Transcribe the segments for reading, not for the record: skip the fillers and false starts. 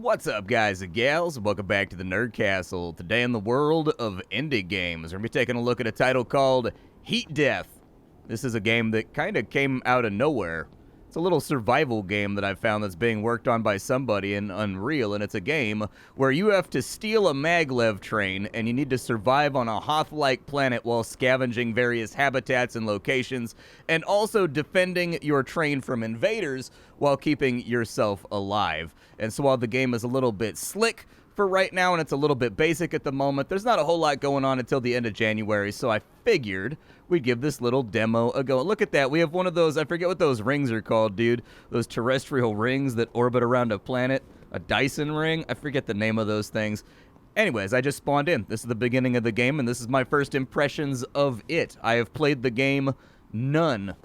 What's up, guys and gals? Welcome back to the Nerd Castle. Today in the world of indie games, we're going to be taking a look at a title called Heat Death. This is a game that kind of came out of nowhere. It's a little survival game that I've found that's being worked on by somebody in Unreal, and it's a game where you have to steal a maglev train, and you need to survive on a Hoth-like planet while scavenging various habitats and locations, and also defending your train from invaders while keeping yourself alive. And so while the game is a little bit slick for right now, and it's a little bit basic at the moment, there's not a whole lot going on until the end of January, so I figured we'd give this little demo a go. Look at that, we have one of those, I forget what those rings are called, dude. Those terrestrial rings that orbit around a planet. A Dyson ring? I forget the name of those things. Anyways, I just spawned in. This is the beginning of the game, and this is my first impressions of it. I have played the game none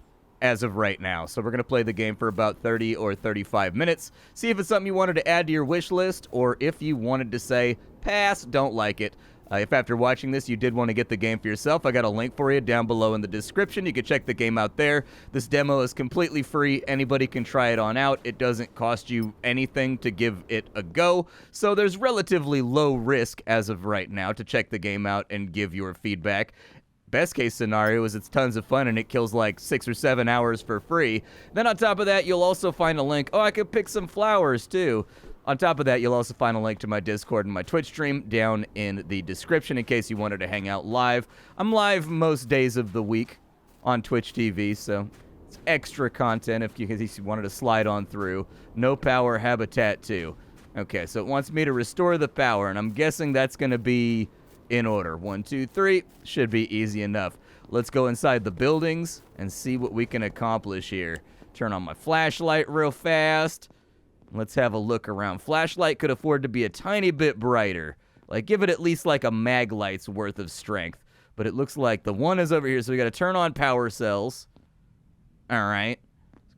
as of right now. So we're going to play the game for about 30 or 35 minutes. See if it's something you wanted to add to your wish list, or if you wanted to say, pass, don't like it. If after watching this you did want to get the game for yourself, I got a link for you down below in the description. You can check the game out there. This demo is completely free. Anybody can try it on out. It doesn't cost you anything to give it a go. So there's relatively low risk as of right now to check the game out and give your feedback. Best case scenario is it's tons of fun and it kills like 6 or 7 hours for free. Then on top of that, you'll also find a link. Oh, I could pick some flowers too. On top of that, you'll also find a link to my Discord and my Twitch stream down in the description in case you wanted to hang out live. I'm live most days of the week on Twitch TV, so it's extra content if you wanted to slide on through. No power, habitat 2. Okay, so it wants me to restore the power, and I'm guessing that's going to be in order. 1, 2, 3. Should be easy enough. Let's go inside the buildings and see what we can accomplish here. Turn on my flashlight real fast. Let's have a look around. Flashlight could afford to be a tiny bit brighter. Like, give it at least like a mag light's worth of strength. But it looks like the one is over here, so we got to turn on power cells. All right.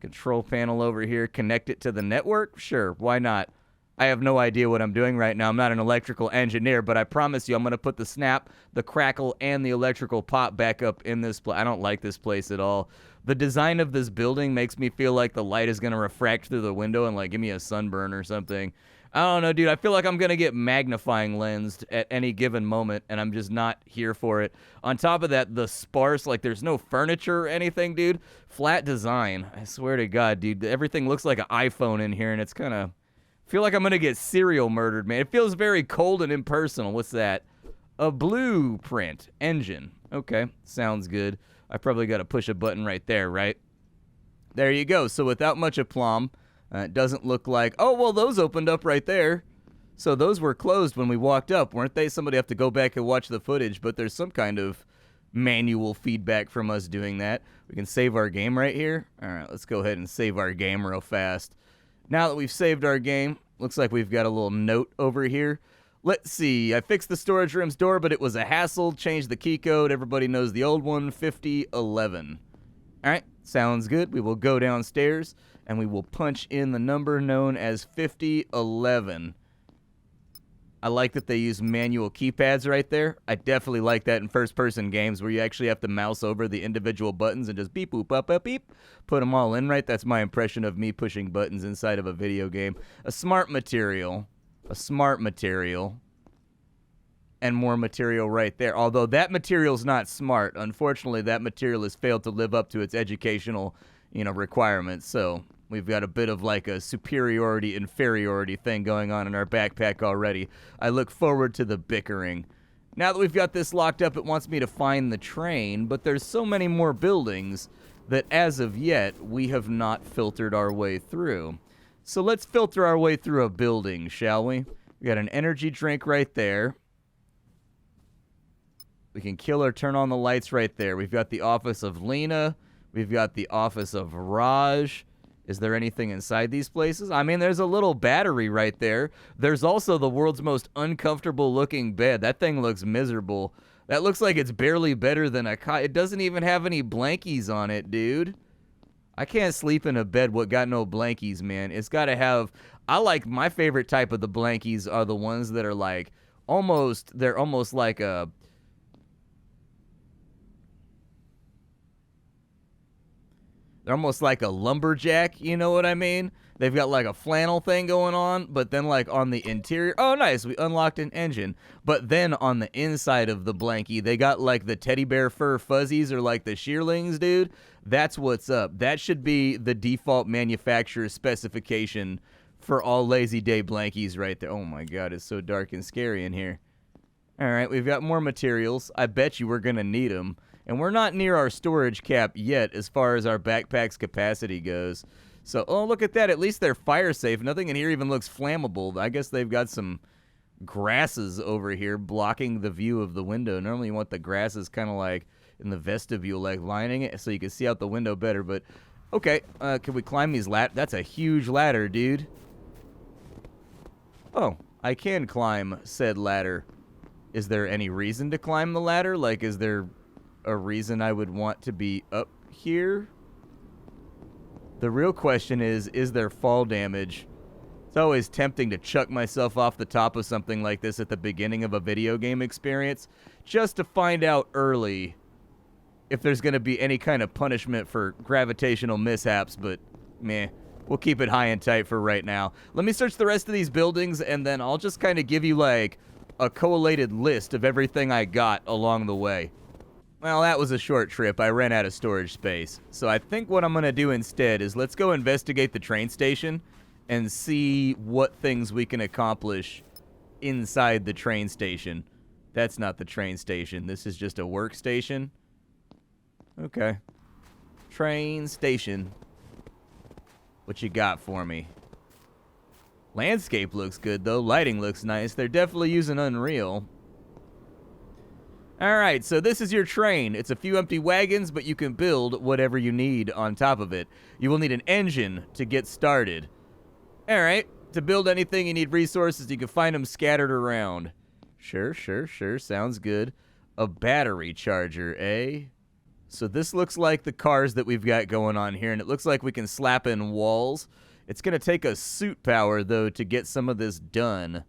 Control panel over here. Connect it to the network? Sure, why not? I have no idea what I'm doing right now. I'm not an electrical engineer, but I promise you I'm going to put the snap, the crackle, and the electrical pop back up in this place. I don't like this place at all. The design of this building makes me feel like the light is going to refract through the window and like give me a sunburn or something. I don't know, dude. I feel like I'm going to get magnifying lensed at any given moment, and I'm just not here for it. On top of that, the sparse, like there's no furniture or anything, dude. Flat design. I swear to God, dude. Everything looks like an iPhone in here, and it's kind of... feel like I'm going to get serial murdered, man. It feels very cold and impersonal. What's that? A blueprint engine. Okay, sounds good. I probably got to push a button right there, right? There you go. So without much aplomb, it doesn't look like... oh, well, those opened up right there. So those were closed when we walked up, weren't they? Somebody have to go back and watch the footage, but there's some kind of manual feedback from us doing that. We can save our game right here. All right, let's go ahead and save our game real fast. Now that we've saved our game, looks like we've got a little note over here. Let's see. I fixed the storage room's door, but it was a hassle. Changed the key code. Everybody knows the old one, 5011. All right, sounds good. We will go downstairs, and we will punch in the number known as 5011. I like that they use manual keypads right there. I definitely like that in first-person games where you actually have to mouse over the individual buttons and just beep, boop, up, up, beep. Put them all in right. That's my impression of me pushing buttons inside of a video game. A smart material, and more material right there. Although that material's not smart. Unfortunately, that material has failed to live up to its educational, requirements. So we've got a bit of like a superiority, inferiority thing going on in our backpack already. I look forward to the bickering. Now that we've got this locked up, it wants me to find the train, but there's so many more buildings that as of yet, we have not filtered our way through. So let's filter our way through a building, shall we? We got an energy drink right there. We can kill or turn on the lights right there. We've got the office of Lena. We've got the office of Raj. Is there anything inside these places? I mean, there's a little battery right there. There's also the world's most uncomfortable looking bed. That thing looks miserable. That looks like it's barely better than a cot. It doesn't even have any blankies on it, dude. I can't sleep in a bed what got no blankies, man. It's got to have... I like my favorite type of the blankies are the ones that are like almost... they're almost like a... they're almost like a lumberjack, you know what I mean? They've got like a flannel thing going on, but then like on the interior, oh nice, we unlocked an engine. But then on the inside of the blankie, they got like the teddy bear fur fuzzies or like the shearlings, dude. That's what's up. That should be the default manufacturer specification for all Lazy Day blankies right there. Oh my god, it's so dark and scary in here. All right, we've got more materials. I bet you we're gonna need them. And we're not near our storage cap yet as far as our backpack's capacity goes. So, oh, look at that. At least they're fire safe. Nothing in here even looks flammable. I guess they've got some grasses over here blocking the view of the window. Normally you want the grasses kind of like in the vestibule, like lining it so you can see out the window better. But, okay, can we climb these ladders? That's a huge ladder, dude. Oh, I can climb said ladder. Is there any reason to climb the ladder? Like, is there a reason I would want to be up here? The real question is there fall damage? It's always tempting to chuck myself off the top of something like this at the beginning of a video game experience, just to find out early if there's going to be any kind of punishment for gravitational mishaps, but meh. We'll keep it high and tight for right now. Let me search the rest of these buildings, and then I'll just kind of give you, like, a collated list of everything I got along the way. Well, that was a short trip. I ran out of storage space. So I think what I'm going to do instead is let's go investigate the train station and see what things we can accomplish inside the train station. That's not the train station. This is just a workstation. Okay. Train station. What you got for me? Landscape looks good, though. Lighting looks nice. They're definitely using Unreal. Alright, so this is your train. It's a few empty wagons, but you can build whatever you need on top of it. You will need an engine to get started. Alright, to build anything you need resources, you can find them scattered around. Sure, sounds good. A battery charger, eh? So this looks like the cars that we've got going on here, and it looks like we can slap in walls. It's going to take us suit power, though, to get some of this done.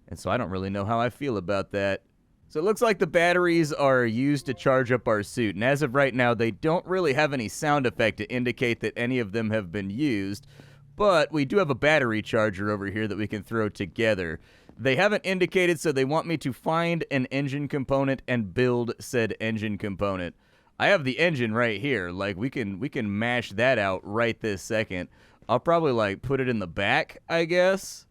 And so I don't really know how I feel about that. So it looks like the batteries are used to charge up our suit, and as of right now, they don't really have any sound effect to indicate that any of them have been used, but we do have a battery charger over here that we can throw together. They haven't indicated, so they want me to find an engine component and build said engine component. I have the engine right here. Like, we can mash that out right this second. I'll probably, like, put it in the back, I guess.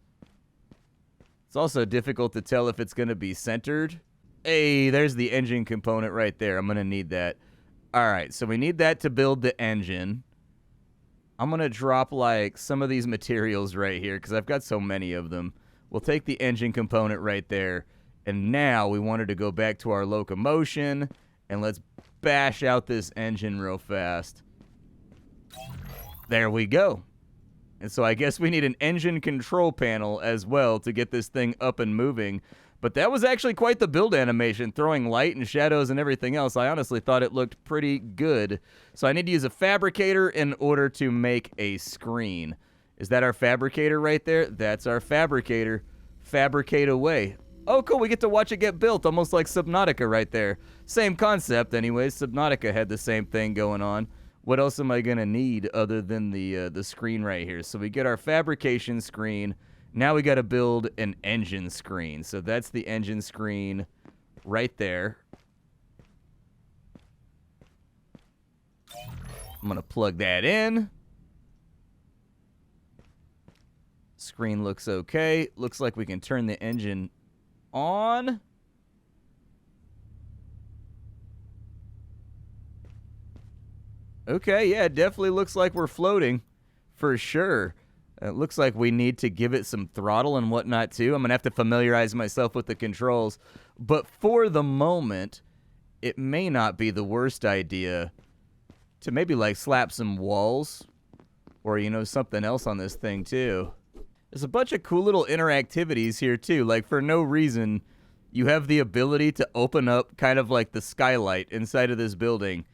It's also difficult to tell if it's going to be centered. Hey, there's the engine component right there. I'm going to need that. All right, so we need that to build the engine. I'm going to drop, like, some of these materials right here because I've got so many of them. We'll take the engine component right there. And now we wanted to go back to our locomotion, and let's bash out this engine real fast. There we go. And so I guess we need an engine control panel as well to get this thing up and moving. But that was actually quite the build animation, throwing light and shadows and everything else. I honestly thought it looked pretty good. So I need to use a fabricator in order to make a screen. Is that our fabricator right there? That's our fabricator. Fabricate away. Oh, cool, we get to watch it get built, almost like Subnautica right there. Same concept, anyways. Subnautica had the same thing going on. What else am I going to need other than the screen right here? So we get our fabrication screen. Now we got to build an engine screen. So that's the engine screen right there. I'm going to plug that in. Screen looks okay. Looks like we can turn the engine on. Okay, yeah, it definitely looks like we're floating for sure. It looks like we need to give it some throttle and whatnot, too. I'm going to have to familiarize myself with the controls. But for the moment, it may not be the worst idea to maybe, like, slap some walls or, you know, something else on this thing, too. There's a bunch of cool little interactivities here, too. Like, for no reason, you have the ability to open up kind of like the skylight inside of this building.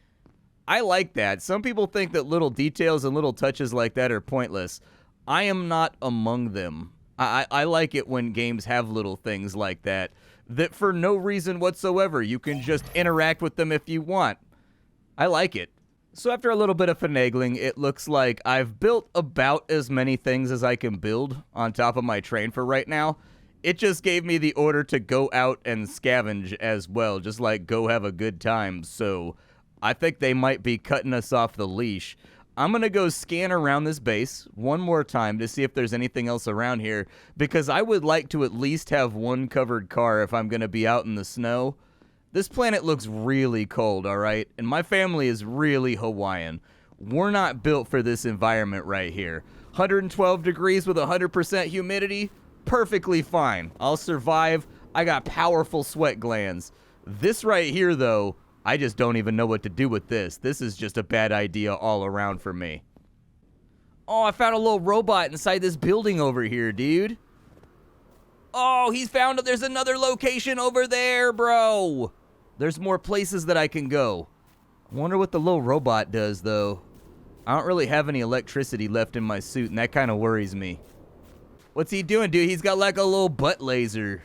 I like that. Some people think that little details and little touches like that are pointless. I am not among them. I like it when games have little things like that for no reason whatsoever. You can just interact with them if you want. I like it. So after a little bit of finagling, it looks like I've built about as many things as I can build on top of my train for right now. It just gave me the order to go out and scavenge as well, just like go have a good time. So I think they might be cutting us off the leash. I'm going to go scan around this base one more time to see if there's anything else around here, because I would like to at least have one covered car if I'm going to be out in the snow. This planet looks really cold, all right? And my family is really Hawaiian. We're not built for this environment right here. 112 degrees with 100% humidity, perfectly fine. I'll survive. I got powerful sweat glands. This right here, though, I just don't even know what to do with this. This is just a bad idea all around for me. Oh, I found a little robot inside this building over here, dude. Oh, he's found it. There's another location over there, bro. There's more places that I can go. I wonder what the little robot does, though. I don't really have any electricity left in my suit, and that kind of worries me. What's he doing, dude? He's got like a little butt laser.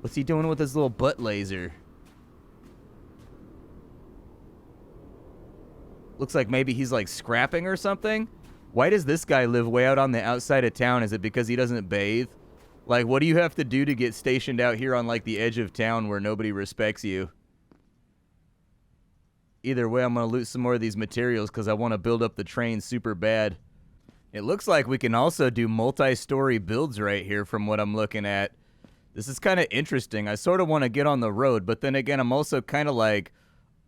What's he doing with his little butt laser? Looks like maybe he's like scrapping or something. Why does this guy live way out on the outside of town? Is it because he doesn't bathe? Like, what do you have to do to get stationed out here on, like, the edge of town where nobody respects you? Either way, I'm going to loot some more of these materials because I want to build up the train super bad. It looks like we can also do multi-story builds right here from what I'm looking at. This is kind of interesting. I sort of want to get on the road, but then again, I'm also kind of, like,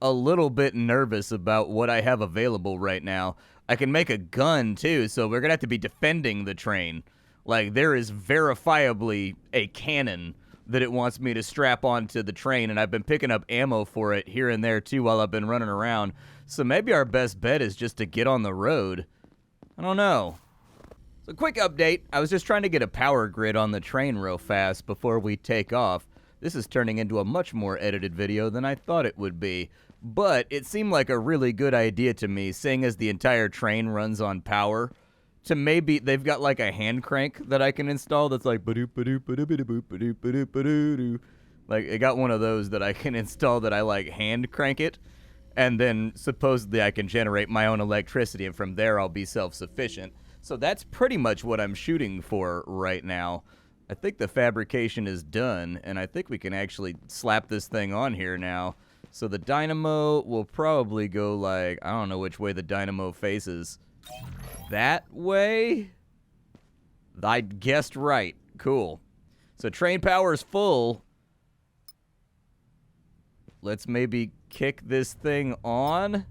a little bit nervous about what I have available right now. I can make a gun, too, so we're going to have to be defending the train. Like, there is verifiably a cannon that it wants me to strap onto the train, and I've been picking up ammo for it here and there, too, while I've been running around. So maybe our best bet is just to get on the road. I don't know. So, quick update. I was just trying to get a power grid on the train real fast before we take off. This is turning into a much more edited video than I thought it would be. But it seemed like a really good idea to me, seeing as the entire train runs on power. To maybe, they've got like a hand crank that I can install that's like, like, I got one of those that I can install that I like hand crank it, and then supposedly I can generate my own electricity, and from there I'll be self-sufficient. So that's pretty much what I'm shooting for right now. I think the fabrication is done, and I think we can actually slap this thing on here now. So the dynamo will probably go like, I don't know which way the dynamo faces. That way? I guessed right. Cool. So train power is full. Let's maybe kick this thing on.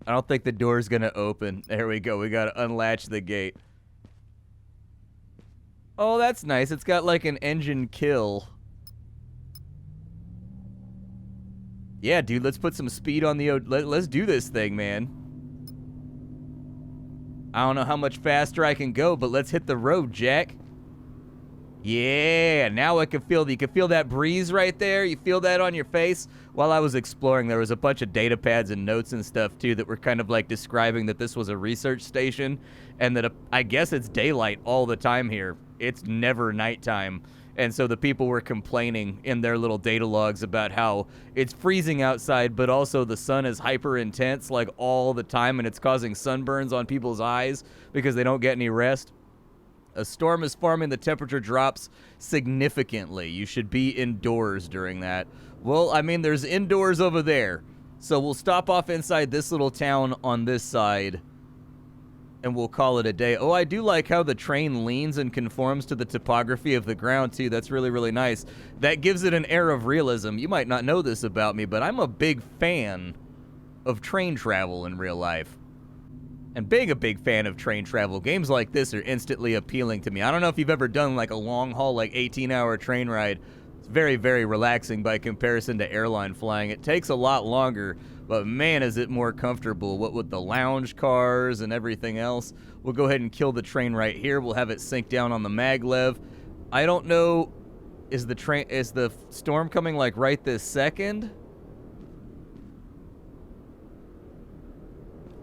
I don't think the door's gonna open. There we go. We gotta unlatch the gate. Oh, that's nice. It's got like an engine kill. Yeah, dude, let's put some speed on the... Let's do this thing, man. I don't know how much faster I can go, but let's hit the road, Jack. Yeah, now I can feel... You can feel that breeze right there? You feel that on your face? While I was exploring, there was a bunch of data pads and notes and stuff, too, that were kind of like describing that this was a research station, and that I guess it's daylight all the time here. It's never nighttime. And so the people were complaining in their little data logs about how it's freezing outside, but also the sun is hyper intense like all the time, and it's causing sunburns on people's eyes because they don't get any rest. A storm is forming, the temperature drops significantly. You should be indoors during that. Well, I mean, there's indoors over there. So we'll stop off inside this little town on this side, and we'll call it a day. Oh, I do like how the train leans and conforms to the topography of the ground, too. That's really, really nice. That gives it an air of realism. You might not know this about me, but I'm a big fan of train travel in real life. And being a big fan of train travel, games like this are instantly appealing to me. I don't know if you've ever done like a long haul, like 18-hour train ride. It's very, very relaxing by comparison to airline flying. It takes a lot longer, but man, is it more comfortable. What with the lounge cars and everything else. We'll go ahead and kill the train right here. We'll have it sink down on the maglev. I don't know, is the storm coming like right this second?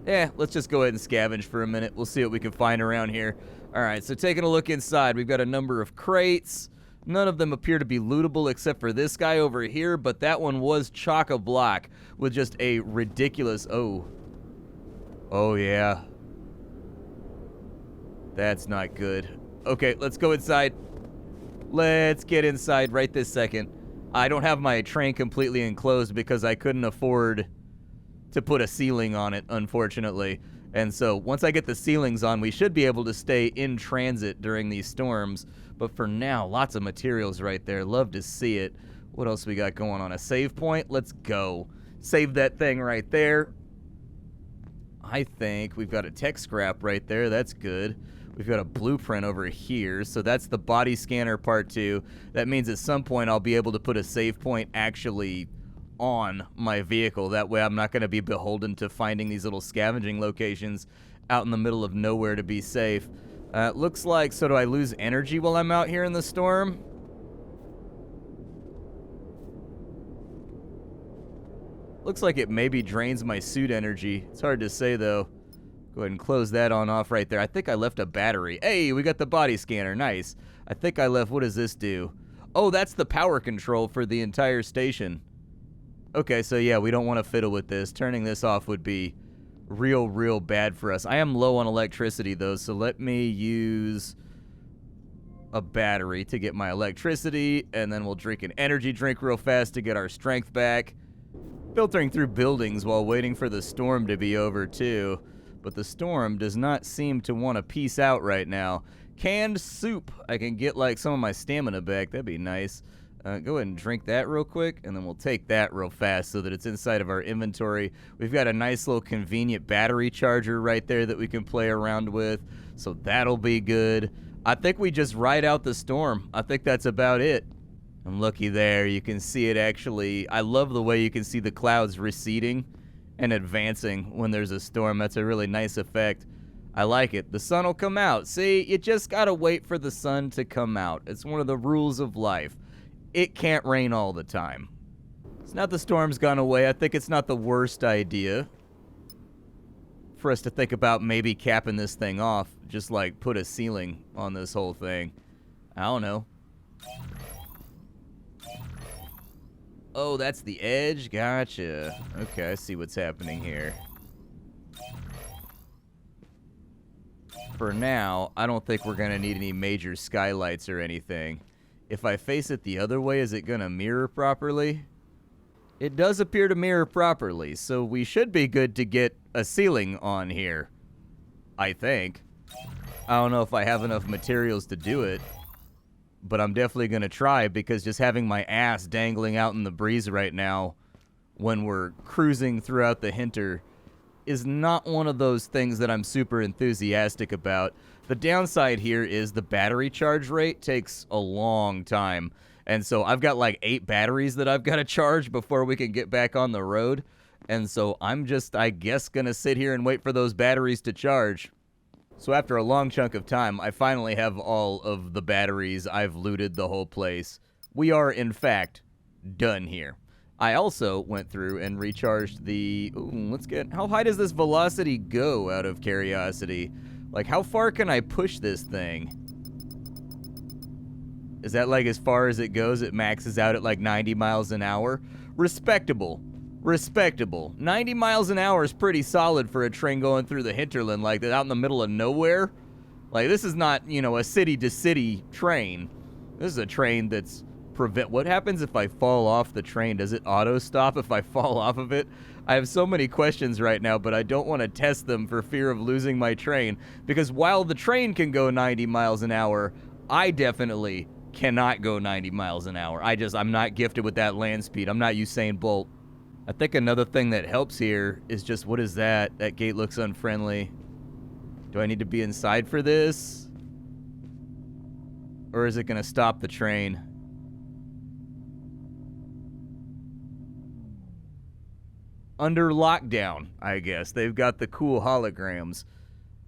Let's just go ahead and scavenge for a minute. We'll see what we can find around here. All right, so taking a look inside, we've got a number of crates. None of them appear to be lootable except for this guy over here, but that one was chock-a-block with just a ridiculous... Oh, yeah. That's not good. Okay, let's go inside. Let's get inside right this second. I don't have my train completely enclosed because I couldn't afford to put a ceiling on it, unfortunately. And so once I get the ceilings on, we should be able to stay in transit during these storms. But for now, lots of materials right there. Love to see it. What else we got going on? A save point? Let's go. Save that thing right there. I think we've got a tech scrap right there. That's good. We've got a blueprint over here. So that's the body scanner part 2. That means at some point I'll be able to put a save point actually on my vehicle. That way I'm not going to be beholden to finding these little scavenging locations out in the middle of nowhere to be safe. Looks like, so do I lose energy while I'm out here in the storm? Looks like it maybe drains my suit energy. It's hard to say though. Go ahead and close that on off right there. I think I left a battery. Hey, we got the body scanner. Nice. I think I left, what does this do? Oh, that's the power control for the entire station. Okay, so yeah, we don't want to fiddle with this. Turning this off would be real bad for us. I am low on electricity, though, so let me use a battery to get my electricity, and then we'll drink an energy drink real fast to get our strength back. Filtering through buildings while waiting for the storm to be over, too. But the storm does not seem to want to peace out right now. Canned soup. I can get, like, some of my stamina back. That'd be nice. Go ahead and drink that real quick, and then we'll take that real fast so that it's inside of our inventory. We've got a nice little convenient battery charger right there that we can play around with, so that'll be good. I think we just ride out the storm. I think that's about it. And looky there, you can see it actually. I love the way you can see the clouds receding and advancing when there's a storm. That's a really nice effect. I like it. The sun will come out. See, you just gotta wait for the sun to come out. It's one of the rules of life. It can't rain all the time. It's not the storm's gone away. I think it's not the worst idea for us to think about maybe capping this thing off. Just like put a ceiling on this whole thing. I don't know. Oh, that's the edge? Gotcha. Okay, I see what's happening here. For now, I don't think we're gonna need any major skylights or anything. If I face it the other way, is it going to mirror properly? It does appear to mirror properly, so we should be good to get a ceiling on here. I think. I don't know if I have enough materials to do it, but I'm definitely going to try because just having my ass dangling out in the breeze right now when we're cruising throughout the Hinter is not one of those things that I'm super enthusiastic about. The downside here is the battery charge rate takes a long time. And so I've got like 8 batteries that I've got to charge before we can get back on the road. And so I'm just, I guess, going to sit here and wait for those batteries to charge. So after a long chunk of time, I finally have all of the batteries. I've looted the whole place. We are, in fact, done here. I also went through and recharged the... Ooh, let's get... How high does this velocity go, out of curiosity? Like, how far can I push this thing? Is that, like, as far as it goes? It maxes out at, like, 90 miles an hour? Respectable. Respectable. 90 miles an hour is pretty solid for a train going through the hinterland like that, out in the middle of nowhere. Like, this is not, you know, a city-to-city train. This is a train that's... What happens if I fall off the train? Does it auto-stop if I fall off of it? I have so many questions right now, but I don't want to test them for fear of losing my train. Because while the train can go 90 miles an hour, I definitely cannot go 90 miles an hour. I'm not gifted with that land speed. I'm not Usain Bolt. I think another thing that helps here is just, what is that? That gate looks unfriendly. Do I need to be inside for this? Or is it going to stop the train? Under lockdown, I guess. They've got the cool holograms.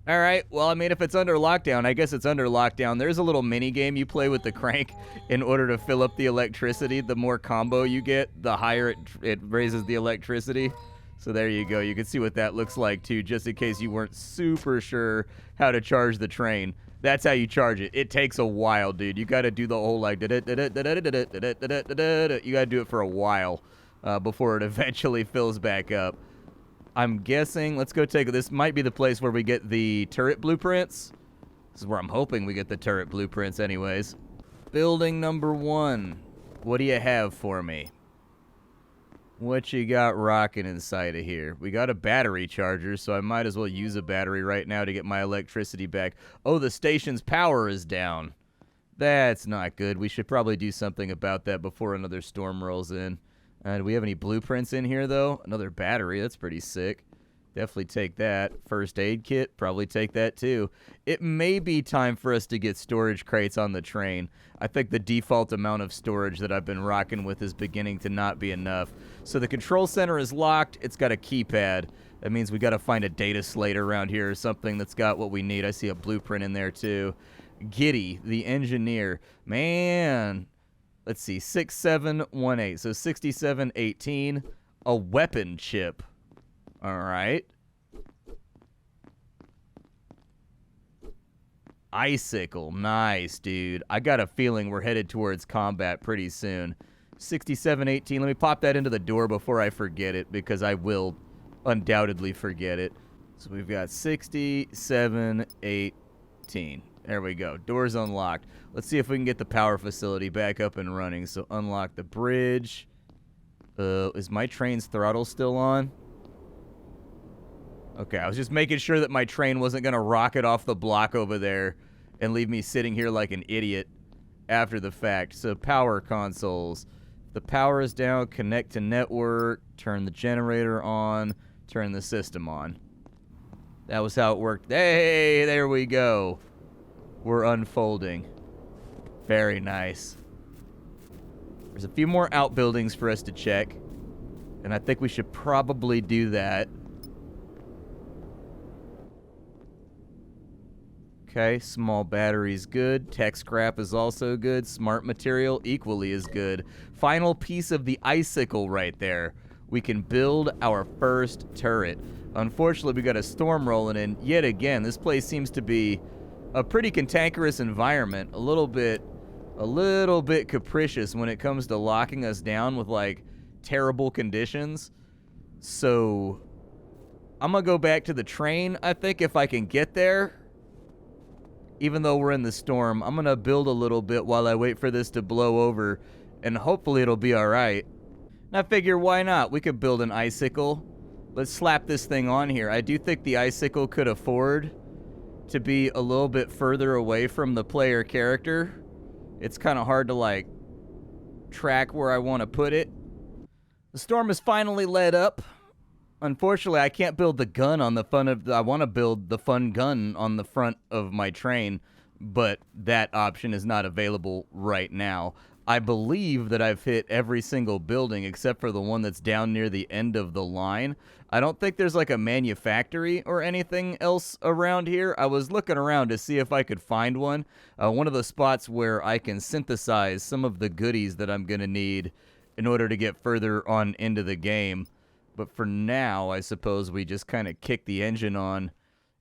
All right, well, I mean, if it's under lockdown, I guess it's under lockdown. There's a little mini game you play with the crank in order to fill up the electricity. The more combo you get, the higher it raises the electricity. So there you go. You can see what that looks like, too, just in case you weren't super sure how to charge the train. That's how you charge it. It takes a while, dude. You got to do the whole, like, you got to do it for a while before it eventually fills back up. I'm guessing, let's go take, this might be the place where we get the turret blueprints. This is where I'm hoping we get the turret blueprints anyways. Building number 1. What do you have for me? What you got rocking inside of here? We got a battery charger, so I might as well use a battery right now to get my electricity back. Oh, the station's power is down. That's not good. We should probably do something about that before another storm rolls in. Do we have any blueprints in here, though? Another battery. That's pretty sick. Definitely take that. First aid kit, probably take that too. It may be time for us to get storage crates on the train. I think the default amount of storage that I've been rocking with is beginning to not be enough. So the control center is locked. It's got a keypad. That means we got to find a data slate around here or something that's got what we need. I see a blueprint in there too. Giddy, the engineer. Man. Let's see. 6718. So 6718. A weapon chip. All right. Icicle. Nice, dude. I got a feeling we're headed towards combat pretty soon. 6718. Let me pop that into the door before I forget it, because I will undoubtedly forget it. So we've got 6718. There we go. Door's unlocked. Let's see if we can get the power facility back up and running. So unlock the bridge. Is my train's throttle still on? Okay, I was just making sure that my train wasn't going to rocket off the block over there and leave me sitting here like an idiot after the fact. So power consoles. The power is down, connect to network, turn the generator on, turn the system on. That was how it worked. Hey, there we go. We're unfolding. Very nice. There's a few more outbuildings for us to check, and I think we should probably do that. Okay, small battery's good. Tech scrap is also good. Smart material equally is good. Final piece of the icicle right there. We can build our first turret. Unfortunately, we got a storm rolling in. Yet again, this place seems to be a pretty cantankerous environment. A little bit capricious when it comes to locking us down with, like, terrible conditions. So I'm gonna go back to the train, I think, if I can get there. Even though we're in the storm, I'm going to build a little bit while I wait for this to blow over, and hopefully it'll be all right. And I figure, why not? We could build an icicle. Let's slap this thing on here. I do think the icicle could afford to be a little bit further away from the player character. It's kind of hard to, like, track where I want to put it. The storm is finally let up. Unfortunately, I can't build the gun on the front of I want to build the fun gun on the front of my train, but that option is not available right now. I believe that I've hit every single building except for the one that's down near the end of the line. I don't think there's like a manufactory or anything else around here. I was looking around to see if I could find one. One of the spots where I can synthesize some of the goodies that I'm going to need in order to get further on into the game. But for now, I suppose we just kind of kick the engine on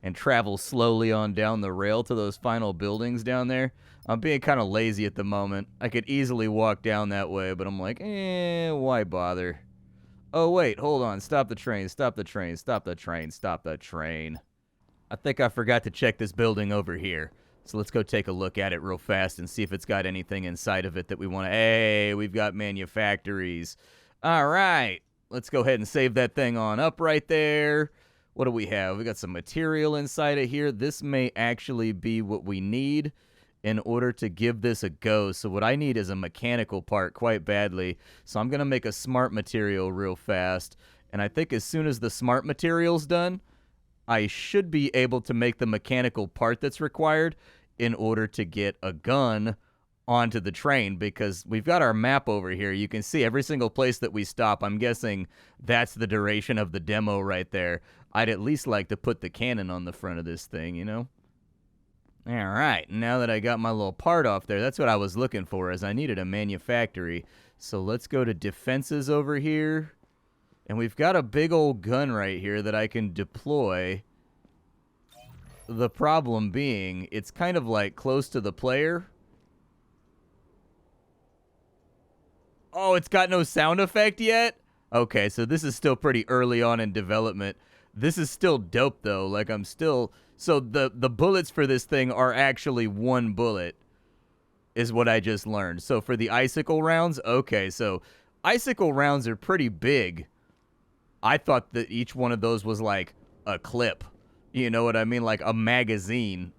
and travel slowly on down the rail to those final buildings down there. I'm being kind of lazy at the moment. I could easily walk down that way, but I'm like, why bother? Oh, wait, hold on. Stop the train, stop the train, stop the train, stop the train. I think I forgot to check this building over here. So let's go take a look at it real fast and see if it's got anything inside of it that we want to... Hey, we've got manufactories. All right. Let's go ahead and save that thing on up right there. What do we have? We got some material inside of here. This may actually be what we need in order to give this a go. So what I need is a mechanical part quite badly. So I'm going to make a smart material real fast. And I think as soon as the smart material's done, I should be able to make the mechanical part that's required in order to get a gun onto the train, because we've got our map over here. You can see every single place that we stop. I'm guessing that's the duration of the demo right there. I'd at least like to put the cannon on the front of this thing, you know? All right, now that I got my little part off there, that's what I was looking for, is I needed a manufactory. So let's go to defenses over here. And we've got a big old gun right here that I can deploy. The problem being, it's kind of like close to the player. Oh, it's got no sound effect yet? Okay, so this is still pretty early on in development. This is still dope, though. Like, I'm still... So the bullets for this thing are actually one bullet, is what I just learned. So for the icicle rounds, okay, so icicle rounds are pretty big. I thought that each one of those was like a clip. You know what I mean? Like a magazine.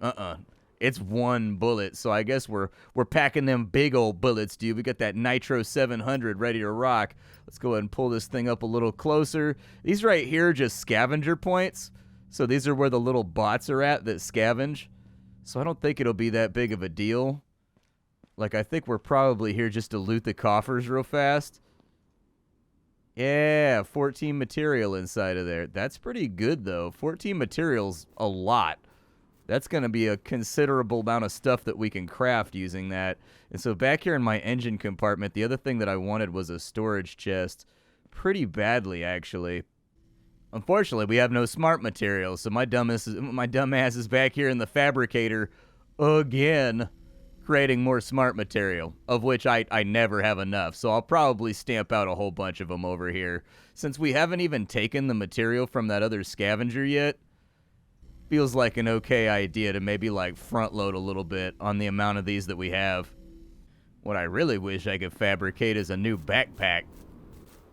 It's one bullet. So I guess we're packing them big old bullets, dude. We got that Nitro 700 ready to rock. Let's go ahead and pull this thing up a little closer. These right here are just scavenger points. So these are where the little bots are at that scavenge. So I don't think it'll be that big of a deal. Like, I think we're probably here just to loot the coffers real fast. Yeah, 14 material inside of there. That's pretty good, though. 14 material's a lot. That's going to be a considerable amount of stuff that we can craft using that. And so back here in my engine compartment, the other thing that I wanted was a storage chest. Pretty badly, actually. Unfortunately, we have no smart material, so my dumbass is back here in the fabricator again, creating more smart material, of which I never have enough. So I'll probably stamp out a whole bunch of them over here. Since we haven't even taken the material from that other scavenger yet, feels like an okay idea to maybe like front load a little bit on the amount of these that we have. What I really wish I could fabricate is a new backpack.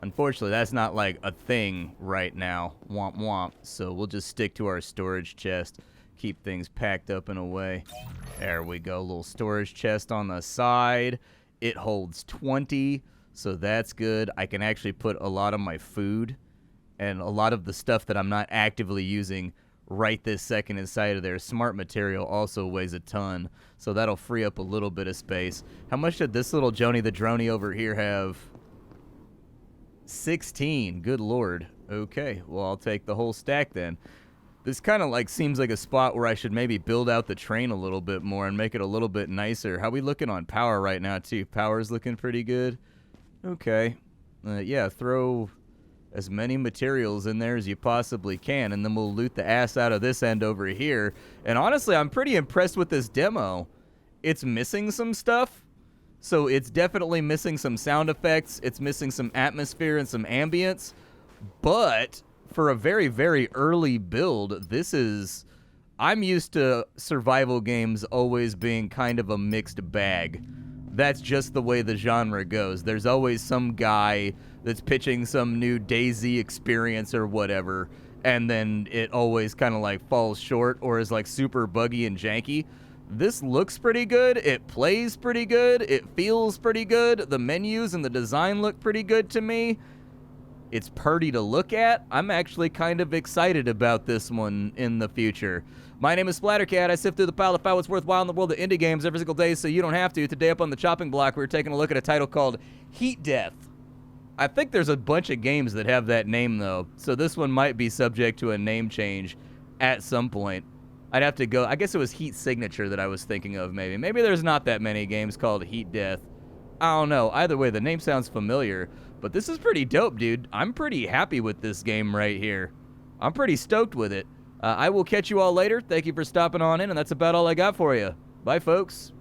Unfortunately, that's not like a thing right now. Womp womp. So we'll just stick to our storage chest. Keep things packed up and away. There we go. Little storage chest on the side. It holds 20, so that's good. I can actually put a lot of my food and a lot of the stuff that I'm not actively using right this second inside of there. Smart material also weighs a ton, so that'll free up a little bit of space. How much did this little Joni the Droney over here have? 16. Good lord. Okay, well, I'll take the whole stack then. This kind of like seems like a spot where I should maybe build out the train a little bit more and make it a little bit nicer. How we looking on power right now, too? Power's looking pretty good. Okay. Yeah, throw as many materials in there as you possibly can, and then we'll loot the ass out of this end over here. And honestly, I'm pretty impressed with this demo. It's missing some stuff. So it's definitely missing some sound effects. It's missing some atmosphere and some ambience. But for a very, very early build, this is... I'm used to survival games always being kind of a mixed bag. That's just the way the genre goes. There's always some guy that's pitching some new DayZ experience or whatever, and then it always kind of like falls short or is like super buggy and janky. This looks pretty good. It plays pretty good. It feels pretty good. The menus and the design look pretty good to me. It's pretty to look at. I'm actually kind of excited about this one in the future. My name is Splattercat. I sift through the pile to find what's worthwhile in the world of indie games every single day so you don't have to. Today up on the chopping block, we're taking a look at a title called Heat Death. I think there's a bunch of games that have that name, though, so this one might be subject to a name change at some point. I'd have to go. I guess it was Heat Signature that I was thinking of, maybe. Maybe there's not that many games called Heat Death. I don't know. Either way, the name sounds familiar. But this is pretty dope, dude. I'm pretty happy with this game right here. I'm pretty stoked with it. I will catch you all later. Thank you for stopping on in, and that's about all I got for you. Bye, folks.